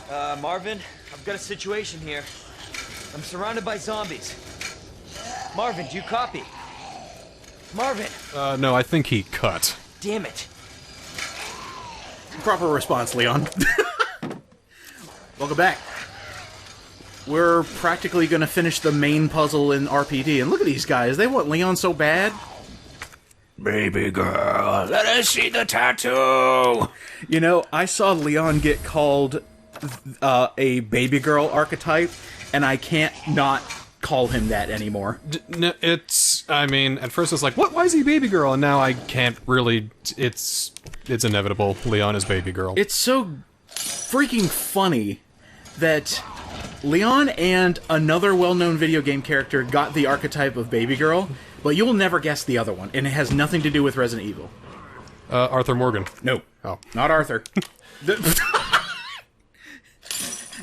Marvin, I've got a situation here. I'm surrounded by zombies. Marvin, do you copy? Marvin! No, I think he cut. Damn it. Proper response, Leon. Welcome back. We're practically gonna finish the main puzzle in RPD, and look at these guys. They want Leon so bad. Baby girl, let us see the tattoo! You know, I saw Leon get called a baby girl archetype, and I can't not call him that anymore. I mean, at first it's like, what? Why is he baby girl? And now I can't really. It's inevitable. Leon is baby girl. It's so freaking funny that Leon and another well-known video game character got the archetype of baby girl, but you'll never guess the other one, and it has nothing to do with Resident Evil. Arthur Morgan. No. Oh. Not Arthur.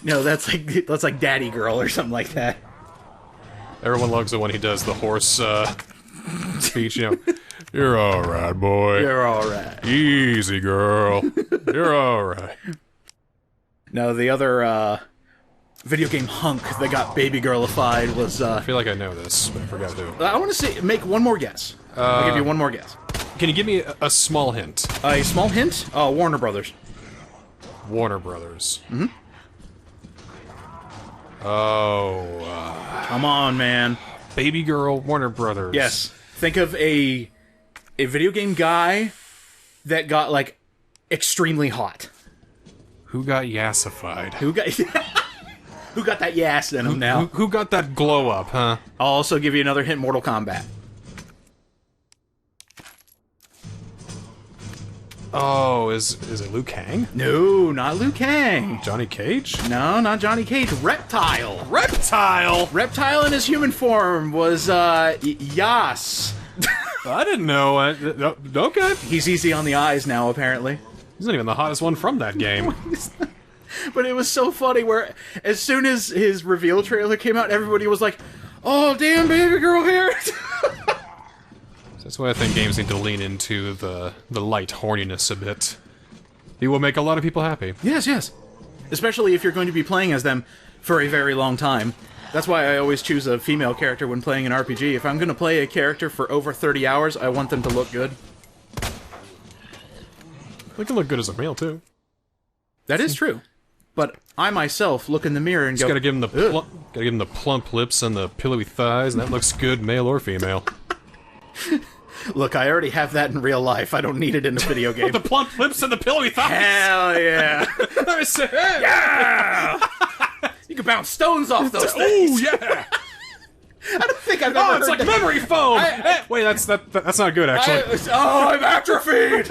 No, that's like Daddy Girl or something like that. Everyone loves it when he does the horse speech, you know. You're alright, boy. You're alright. Easy, girl. You're alright. No, the other video game hunk that got baby girlified was I feel like I know this, but I forgot who. I want to make one more guess. I'll give you one more guess. Can you give me a small hint? A small hint? Warner Brothers. Warner Brothers. Mm-hmm. Oh, come on, man. Baby girl, Warner Brothers. Yes. Think of a video game guy that got, like, extremely hot. Who got yassified? Who got that yass in him now? Who got that glow up, huh? I'll also give you another hint, Mortal Kombat. Oh, is it Liu Kang? No, not Liu Kang. Johnny Cage? No, not Johnny Cage. Reptile. Reptile! Reptile in his human form was, Yas. I didn't know. Okay. He's easy on the eyes now, apparently. He's not even the hottest one from that game. But it was so funny where, as soon as his reveal trailer came out, everybody was like, oh, damn, baby girl hair. That's why I think games need to lean into the light horniness a bit. It will make a lot of people happy. Yes, yes. Especially if you're going to be playing as them for a very long time. That's why I always choose a female character when playing an RPG. If I'm going to play a character for over 30 hours, I want them to look good. They can look good as a male, too. That is true. But I myself look in the mirror and Just go, gotta give him the plump lips and the pillowy thighs, and that looks good, male or female. Look, I already have that in real life. I don't need it in a video game. The plump lips and the pillowy thighs! Hell yeah! Yeah! You can bounce stones off those things! Oh, yeah! I don't think I've ever heard it's like that. memory foam! Wait, that's not good, actually. I'm atrophied!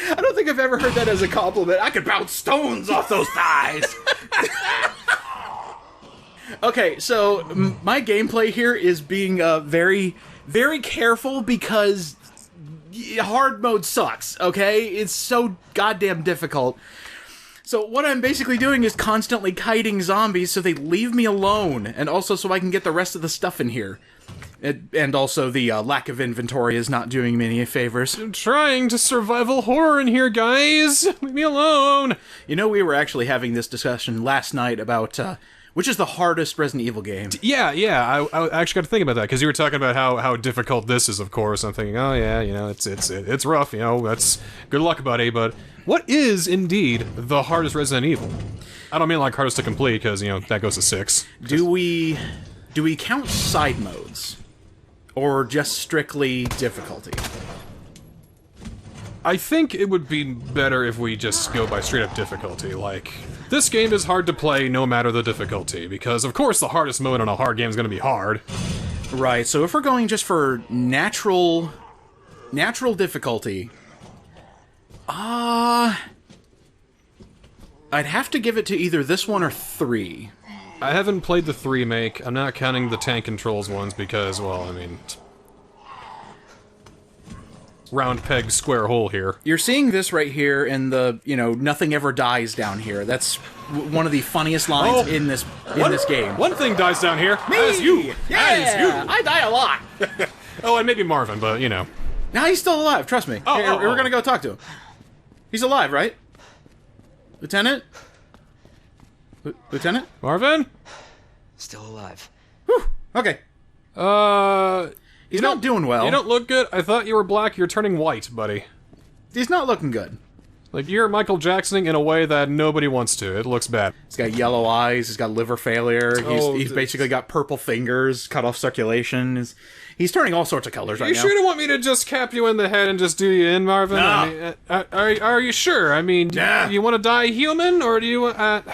I don't think I've ever heard that as a compliment. I can bounce stones off those thighs! Okay, so my gameplay here is being very, very careful because hard mode sucks, okay? It's so goddamn difficult. So what I'm basically doing is constantly kiting zombies so they leave me alone, and also so I can get the rest of the stuff in here. And also the lack of inventory is not doing me any favors. I'm trying to survival horror in here, guys! Leave me alone! You know, we were actually having this discussion last night about, which is the hardest Resident Evil game. Yeah, I actually got to think about that, because you were talking about how difficult this is, of course. I'm thinking, oh yeah, you know, it's rough, you know, that's good luck, buddy, but what is, indeed, the hardest Resident Evil? I don't mean like hardest to complete, because, you know, that goes to 6. Do we count side modes? Or just strictly difficulty? I think it would be better if we just go by straight-up difficulty, like, this game is hard to play no matter the difficulty, because of course the hardest mode on a hard game is going to be hard. Right, so if we're going just for natural difficulty, I'd have to give it to either this one or 3. I haven't played the 3 Remake. I'm not counting the tank controls ones because, well, I mean, round peg, square hole here. You're seeing this right here in the, you know, nothing ever dies down here. That's one of the funniest lines in this game. One thing dies down here. Me! That is you. Yeah! That is you. I die a lot. Oh, and maybe Marvin, but, you know. Now he's still alive, trust me. We're gonna go talk to him. He's alive, right? Lieutenant? Lieutenant? Marvin? Still alive. Whew. Okay. He's not doing well. You don't look good. I thought you were black. You're turning white, buddy. He's not looking good. Like, you're Michael Jacksoning in a way that nobody wants to. It looks bad. He's got yellow eyes. He's got liver failure. He's basically got purple fingers, cut off circulation. He's turning all sorts of colors right now. You sure don't want me to just cap you in the head and just do you in, Marvin? No. I mean, are you sure? I mean, do you want to die human, or do you want...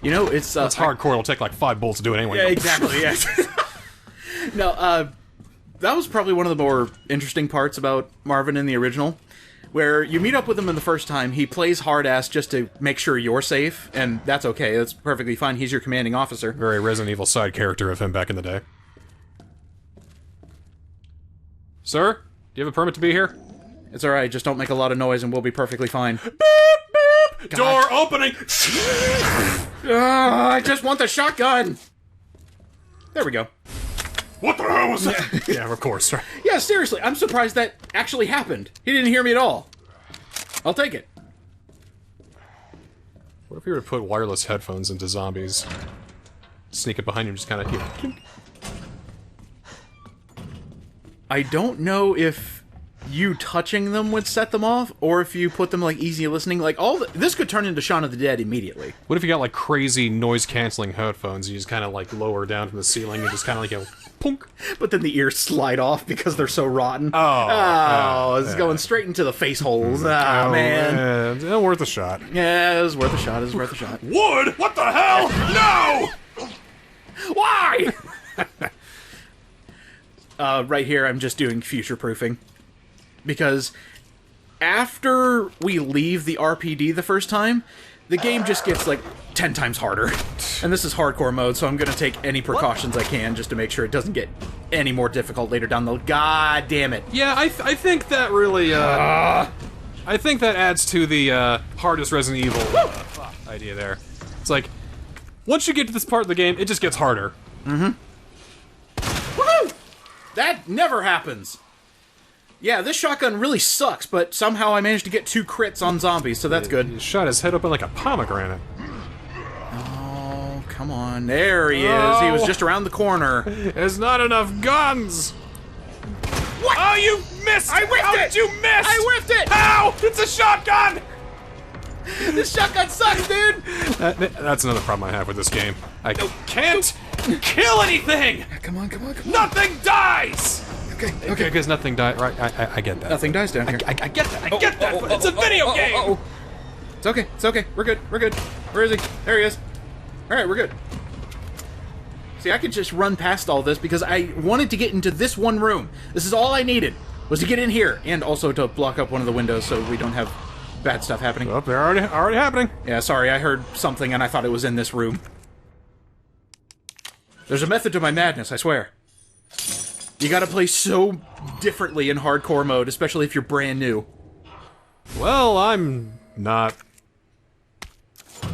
You know, it's hardcore. It'll take like 5 bullets to do it anyway. Yeah, exactly, yes. No, that was probably one of the more interesting parts about Marvin in the original, where you meet up with him in the first time, he plays hard-ass just to make sure you're safe, and that's okay, that's perfectly fine, he's your commanding officer. Very Resident Evil side character of him back in the day. Sir, do you have a permit to be here? It's alright, just don't make a lot of noise and we'll be perfectly fine. Beep, beep! God. Door opening! I just want the shotgun! There we go. What the hell was that? Yeah, of course. Right. Yeah, seriously, I'm surprised that actually happened. He didn't hear me at all. I'll take it. What if we were to put wireless headphones into zombies? Sneak it behind him, just kind of hear. I don't know if you touching them would set them off, or if you put them like easy listening. Like this could turn into Shaun of the Dead immediately. What if you got like crazy noise canceling headphones? You just kind of like lower down from the ceiling and just kind of like go punk. But then the ears slide off because they're so rotten. It's going straight into the face holes. Man, it's worth a shot. Yeah, it was worth a shot. It was worth a shot. Wood? What the hell? No! Why? Right here, I'm just doing future-proofing. Because after we leave the RPD the first time, the game just gets, like, 10 times harder. And this is hardcore mode, so I'm gonna take any precautions I can just to make sure it doesn't get any more difficult later down the... God damn it. Yeah, I think that really, I think that adds to the, hardest Resident Evil idea there. It's like, once you get to this part of the game, it just gets harder. Mm-hmm. Woohoo! That never happens! Yeah, this shotgun really sucks, but somehow I managed to get 2 crits on zombies, so that's good. He shot his head open like a pomegranate. Oh, come on. There he is. He was just around the corner. There's not enough guns! What? Oh, you missed! I whiffed it! How did you miss? I whiffed it! How? It's a shotgun! This shotgun sucks, dude! That's another problem I have with this game. I can't kill anything! Come on, come on, come on. Nothing dies! Okay. Because nothing dies. Right, I get that. Nothing dies down here. I get that, I get that, but it's a video game! It's okay, we're good. Where is he? There he is. Alright, we're good. See, I could just run past all this because I wanted to get into this one room. This is all I needed, was to get in here, and also to block up one of the windows so we don't have bad stuff happening. Oh, they're already happening. Yeah, sorry, I heard something and I thought it was in this room. There's a method to my madness, I swear. You gotta play so differently in hardcore mode, especially if you're brand new. Well, I'm not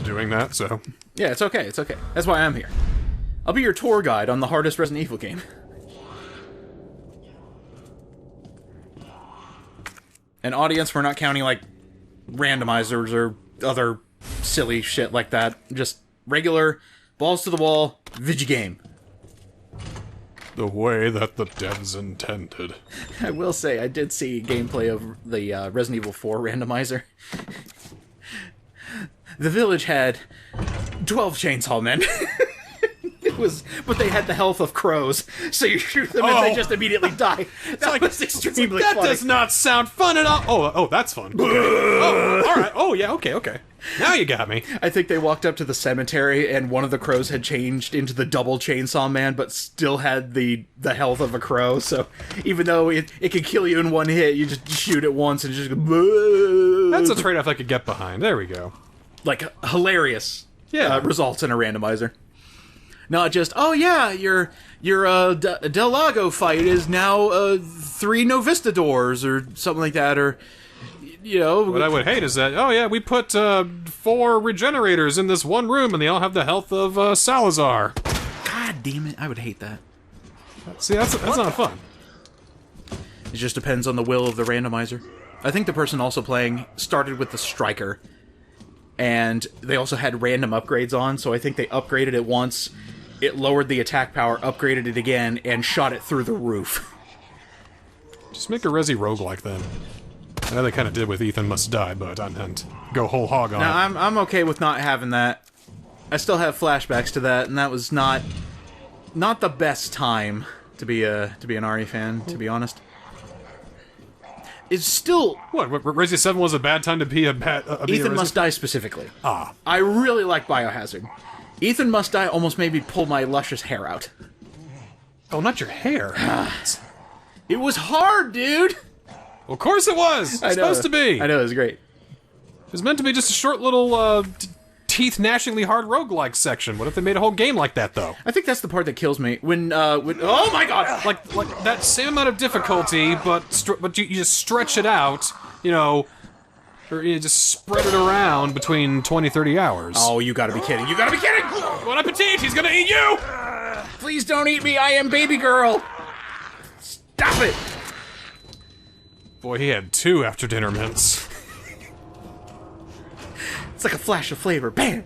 doing that, so... Yeah, it's okay, it's okay. That's why I'm here. I'll be your tour guide on the hardest Resident Evil game. An audience, we're not counting, like, randomizers or other silly shit like that. Just regular, balls to the wall, video game. The way that the devs intended. I will say, I did see gameplay of the Resident Evil 4 randomizer. The village had 12 chainsaw men. But they had the health of crows, so you shoot them and they just immediately die. That was extremely funny. That does not sound fun at all. Oh, that's fun. Okay. Oh, all right. Oh, yeah. Okay. Now you got me. I think they walked up to the cemetery, and one of the crows had changed into the double chainsaw man, but still had the health of a crow. So even though it could kill you in one hit, you just shoot it once and just go. That's a trade-off I could get behind. There we go. Like hilarious. Results in a randomizer. Not just, oh yeah, your Del Lago fight is now 3 Novistadors or something like that, or, you know... What I would hate is that, oh yeah, we put 4 regenerators in this one room and they all have the health of Salazar. God damn it, I would hate that. See, that's not fun. It just depends on the will of the randomizer. I think the person also playing started with the Striker. and they also had random upgrades on, so I think they upgraded it once, it lowered the attack power, upgraded it again, and shot it through the roof. Just make a Resi roguelike then. I know they kind of did with Ethan Must Die, but and go whole hog on it. Now, I'm okay with not having that. I still have flashbacks to that, and that was not the best time to be an RE fan, to be honest. It's still... What, Resi 7 was a bad time to be a bad... Ethan Must Die specifically. Ah. I really like Biohazard. Ethan Must Die almost made me pull my luscious hair out. Oh, not your hair. It was hard, dude! Well, of course it was! It's supposed to be! I know, it was great. It was meant to be just a short little, teeth-gnashingly hard roguelike section. What if they made a whole game like that, though? I think that's the part that kills me. When oh my god! Like that same amount of difficulty, but you just stretch it out, you know, or you just spread it around between 20, 30 hours. Oh, you gotta be kidding. You gotta be kidding! Bon appetit! He's gonna eat you! Please don't eat me, I am baby girl! Stop it! Boy, he had 2 after-dinner mints. It's like a flash of flavor. Bam!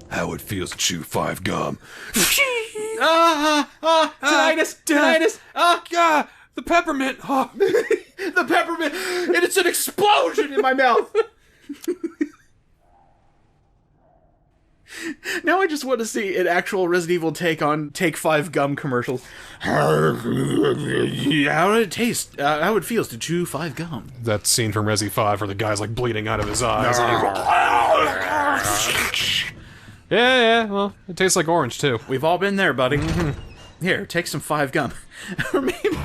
How it feels to chew 5 gum. Tinnitus! God, the peppermint! Oh. The peppermint! And it's an explosion in my mouth! Now I just want to see an actual Resident Evil take on Take 5 gum commercials. How did it taste? How it feels to chew 5 gum? That scene from Resi 5 where the guy's like bleeding out of his eyes. Yeah, well, it tastes like orange too. We've all been there, buddy. Here, take some 5 gum. Or maybe...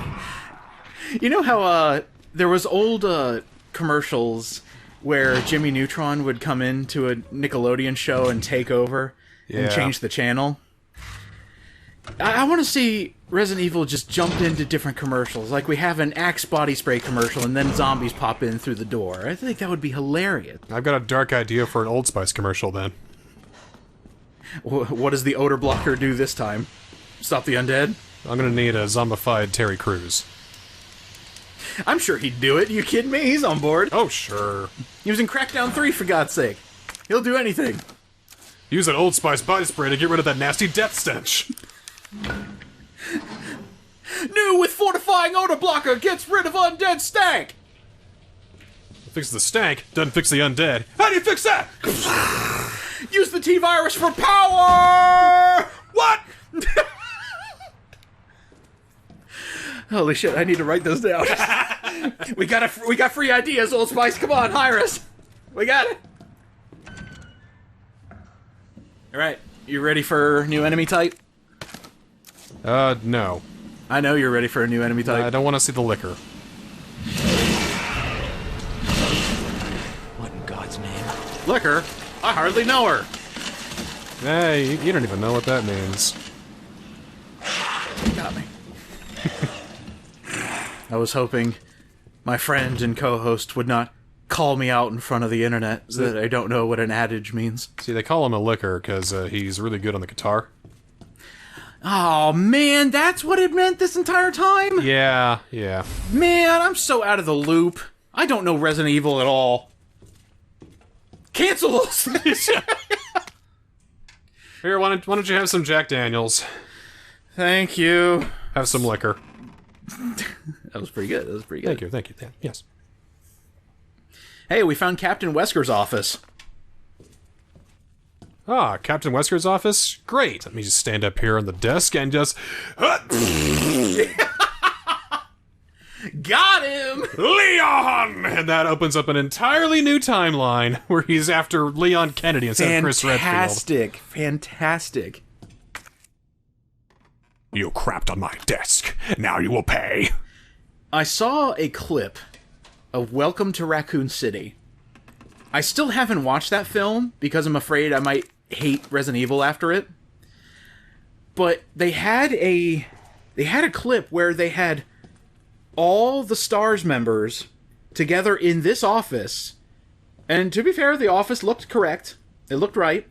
You know how, there was old, commercials where Jimmy Neutron would come into a Nickelodeon show and take over and change the channel? I want to see Resident Evil just jump into different commercials. Like we have an Axe body spray commercial and then zombies pop in through the door. I think that would be hilarious. I've got a dark idea for an Old Spice commercial then. What does the odor blocker do this time? Stop the undead? I'm gonna need a zombified Terry Crews. I'm sure he'd do it. You kidding me? He's on board. Oh, sure. He was in Crackdown 3, for God's sake. He'll do anything. Use an Old Spice body spray to get rid of that nasty death stench. New with fortifying odor blocker gets rid of undead stank! Fix the stank, doesn't fix the undead. How do you fix that? Use the T-Virus for power! What? Holy shit, I need to write those down. we got free ideas, Old Spice. Come on, hire us. We got it. Alright, you ready for new enemy type? No. I know you're ready for a new enemy type. I don't want to see the liquor. What in God's name? Liquor? I hardly know her. Hey, you don't even know what that means. Got me. I was hoping my friend and co-host would not call me out in front of the internet that I don't know what an adage means. See, they call him a liquor because he's really good on the guitar. Oh man, that's what it meant this entire time? Yeah. Man, I'm so out of the loop. I don't know Resident Evil at all. Cancel those things! Here, why don't you have some Jack Daniels? Thank you. Have some liquor. That was pretty good. Thank you. Yes. Hey, we found Captain Wesker's office. Ah, Captain Wesker's office? Great. Let me just stand up here on the desk and just... Got him! Leon! And that opens up an entirely new timeline where he's after Leon Kennedy instead of Chris Redfield. Fantastic. You crapped on my desk. Now you will pay. I saw a clip of Welcome to Raccoon City. I still haven't watched that film because I'm afraid I might hate Resident Evil after it. But they had a clip where they had all the STARS members together in this office. And to be fair, the office looked correct. It looked right.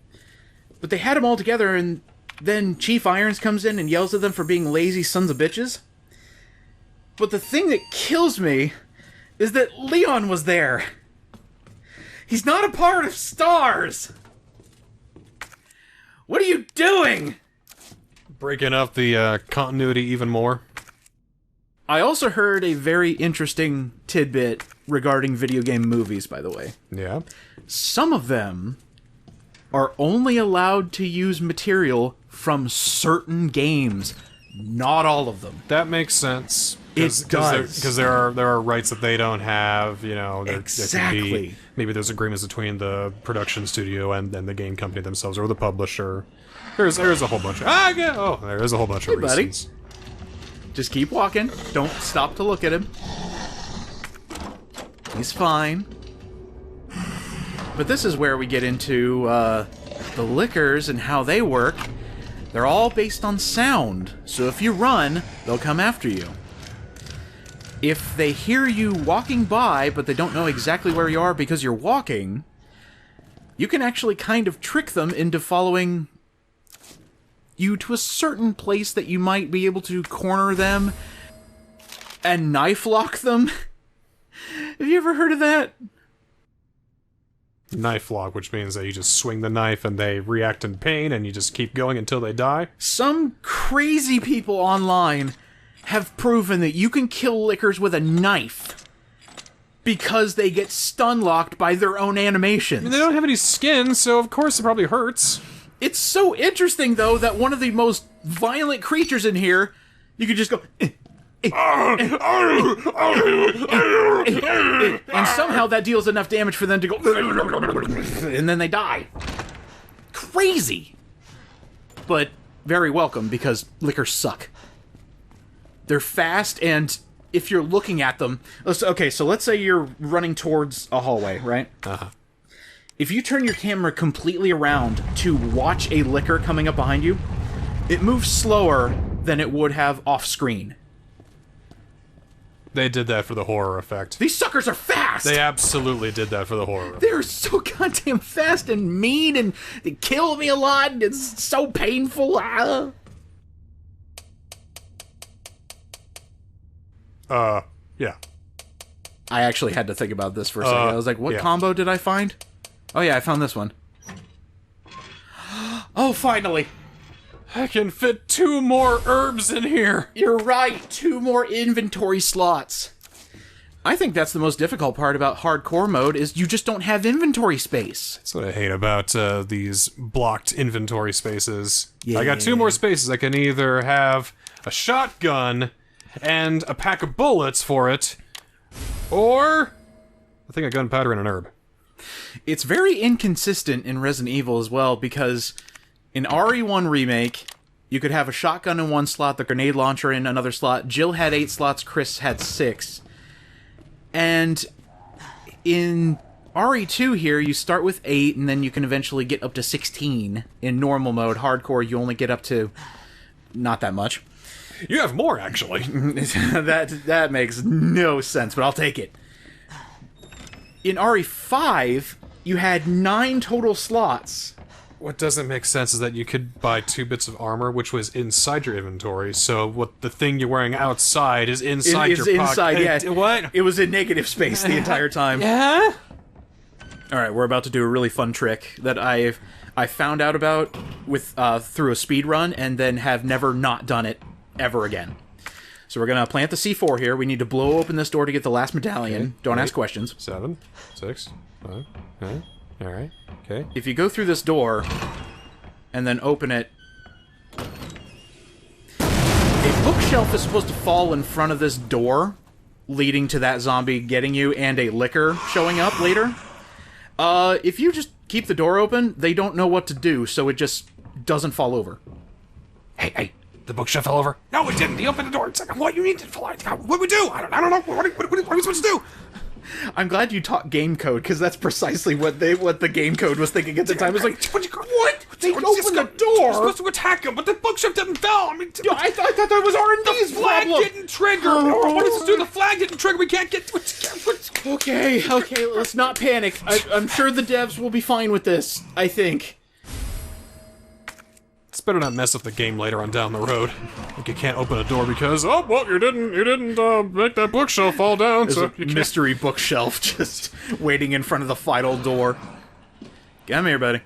But they had them all together, and then Chief Irons comes in and yells at them for being lazy sons of bitches. But the thing that kills me is that Leon was there. He's not a part of Stars! What are you doing? Breaking up the continuity even more. I also heard a very interesting tidbit regarding video game movies, by the way. Yeah. Some of them are only allowed to use material from certain games. Not all of them. That makes sense. It does. Because there are rights that they don't have, you know. Exactly. There could be, maybe there's agreements between the production studio and the game company themselves, or the publisher. There's a whole bunch of... there is a whole bunch of reasons. Buddy. Just keep walking. Don't stop to look at him. He's fine. But this is where we get into the lickers and how they work. They're all based on sound. So if you run, they'll come after you. If they hear you walking by, but they don't know exactly where you are because you're walking, you can actually kind of trick them into following you to a certain place that you might be able to corner them and knife lock them. Have you ever heard of that? Knife lock, which means that you just swing the knife and they react in pain and you just keep going until they die. Some crazy people online have proven that you can kill lickers with a knife because they get stun locked by their own animations. I mean, they don't have any skin, so of course it probably hurts. It's so interesting, though, that one of the most violent creatures in here, you could just go... and somehow that deals enough damage for them to go... and then they die. Crazy! But very welcome, because lickers suck. They're fast, and if you're looking at them... Okay, so let's say you're running towards a hallway, right? Uh-huh. If you turn your camera completely around to watch a licker coming up behind you, it moves slower than it would have off-screen. They did that for the horror effect. These suckers are fast! They absolutely did that for the horror effect. They're so goddamn fast and mean, and they kill me a lot, and it's so painful. Yeah. I actually had to think about this for a second. I was like, what combo did I find? Oh yeah, I found this one. Oh, finally! I can fit 2 more herbs in here! You're right, 2 more inventory slots. I think that's the most difficult part about hardcore mode, is you just don't have inventory space. That's what I hate about these blocked inventory spaces. Yeah. I got 2 more spaces. I can either have a shotgun and a pack of bullets for it, or I think a gunpowder and an herb. It's very inconsistent in Resident Evil as well, because in RE1 Remake, you could have a shotgun in one slot, the grenade launcher in another slot. Jill had 8 slots, Chris had 6. And in RE2 here, you start with 8, and then you can eventually get up to 16. In normal mode, hardcore, you only get up to not that much. You have more, actually. That makes no sense, but I'll take it. In RE5, you had 9 total slots. What doesn't make sense is that you could buy 2 bits of armor, which was inside your inventory, so what the thing you're wearing outside is inside your pocket. Inside, yeah. What? It was in negative space the entire time. Yeah? Alright, we're about to do a really fun trick that I found out about with through a speedrun, and then have never not done it ever again. So we're gonna plant the C4 here. We need to blow open this door to get the last medallion. Okay. Don't ask questions. 7, 6, 5, alright, okay. If you go through this door, and then open it... A bookshelf is supposed to fall in front of this door, leading to that zombie getting you, and a licker showing up later. If you just keep the door open, they don't know what to do, so it just doesn't fall over. Hey, the bookshelf fell over. No, it didn't. He opened the door. It's like, what you need to fall out? What do we do? I don't know. What are we supposed to do? I'm glad you taught game code, because that's precisely what the game code was thinking at the time. It was like, what? They opened the door! We're supposed to attack him, but the bookshelf didn't fall. I mean, I thought that was R&D's the flag problem. didn't trigger. What does this do? The flag didn't trigger. We can't get... Okay, let's not panic. I'm sure the devs will be fine with this, I think. It's better not mess up the game later on down the road. Like you can't open a door because, oh, well, you didn't make that bookshelf fall down, There's so a you can't. mystery bookshelf just waiting in front of the final door. Come here, buddy.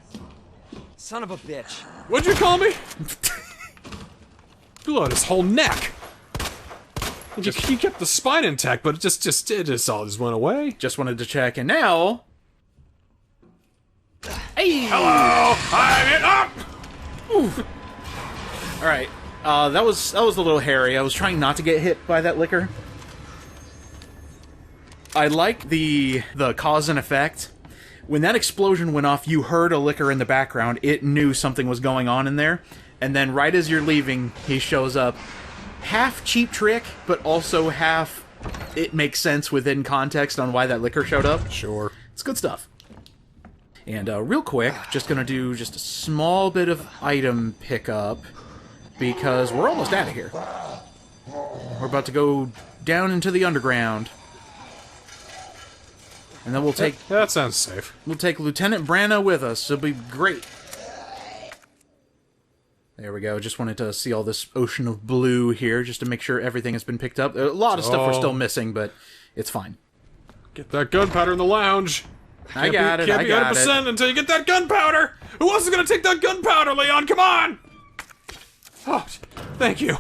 Son of a bitch. What'd you call me? Blew out his whole neck. He kept the spine intact, but it all just went away. Just wanted to check, and now... Hey! Hello, I'm up. Alright, that was a little hairy. I was trying not to get hit by that liquor. I like the cause and effect. When that explosion went off, you heard a liquor in the background. It knew something was going on in there. And then right as you're leaving, he shows up. Half cheap trick, but also half it makes sense within context on why that liquor showed up. Sure. It's good stuff. And real quick, just gonna do just a small bit of item pickup because we're almost out of here. We're about to go down into the underground. And then we'll take That sounds safe. Lieutenant Branna with us. It'll be great. There we go. Just wanted to see all this ocean of blue here, just to make sure everything has been picked up. A lot of stuff we're still missing, but it's fine. Get that gunpowder in the lounge. I got it. Can't be 100% until you get that gunpowder. Who else is gonna take that gunpowder, Leon? Come on. Oh, thank you.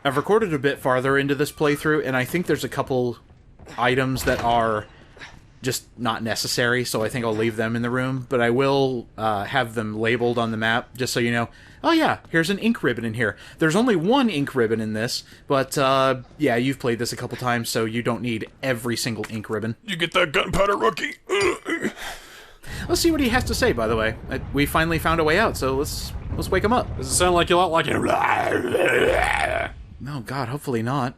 I've recorded a bit farther into this playthrough, and I think there's a couple items that are just not necessary, so I think I'll leave them in the room, but I will have them labeled on the map, just so you know, oh yeah, here's an ink ribbon in here. There's only one ink ribbon in this, but yeah, you've played this a couple times, so you don't need every single ink ribbon. You get that gunpowder, rookie. Let's see what he has to say, by the way. We finally found a way out, so let's wake him up. Does it sound like you like it? No, God, hopefully not.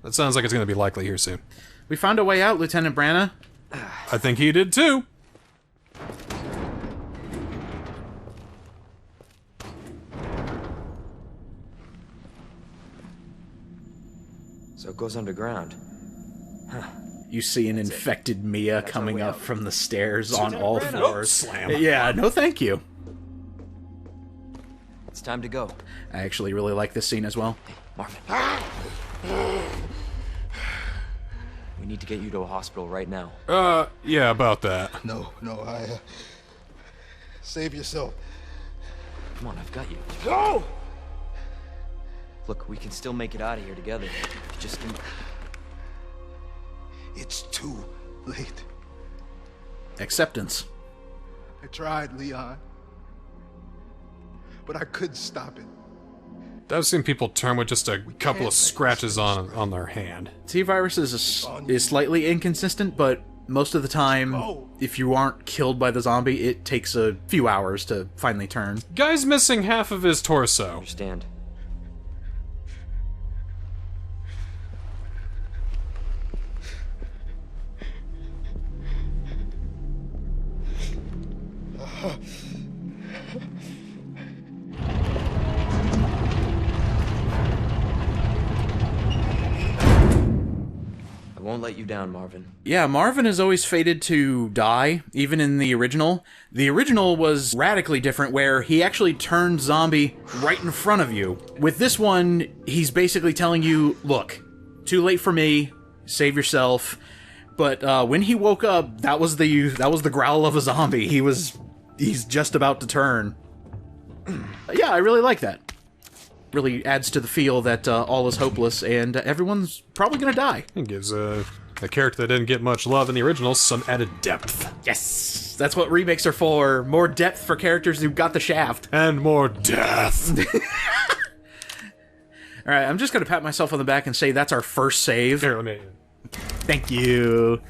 That sounds like it's gonna be likely here soon. We found a way out, Lieutenant Branna. I think he did too. So it goes underground. Huh. You see an infected Mia coming up from the stairs on all Branna. fours. Slam. Yeah, no thank you. It's time to go. I actually really like this scene as well. Marvin. We need to get you to a hospital right now. Yeah, about that. No, save yourself. Come on, I've got you. Go! Look, we can still make it out of here together. Just can... It's too late. Acceptance. I tried, Leon. But I couldn't stop it. I've seen people turn with just a couple of scratches on their hand. T-Virus is slightly inconsistent, but most of the time, if you aren't killed by the zombie, it takes a few hours to finally turn. Guy's missing half of his torso. Understand. I won't let you down, Marvin. Yeah, Marvin is always fated to die, even in the original. The original was radically different, where he actually turned zombie right in front of you. With this one, he's basically telling you, look, too late for me, save yourself. But when he woke up, that was the growl of a zombie. He's just about to turn. Yeah, I really like that. Really adds to the feel that all is hopeless and everyone's probably gonna die. It gives a character that didn't get much love in the original some added depth. Yes! That's what remakes are for. More depth for characters who got the shaft. And more death. Alright, I'm just gonna pat myself on the back and say that's our first save. Here, let me... Thank you.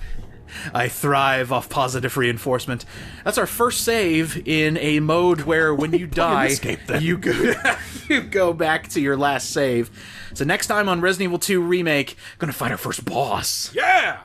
I thrive off positive reinforcement. That's our first save in a mode where when you die, escape, then. you go back to your last save. So next time on Resident Evil 2 Remake, gonna fight our first boss. Yeah!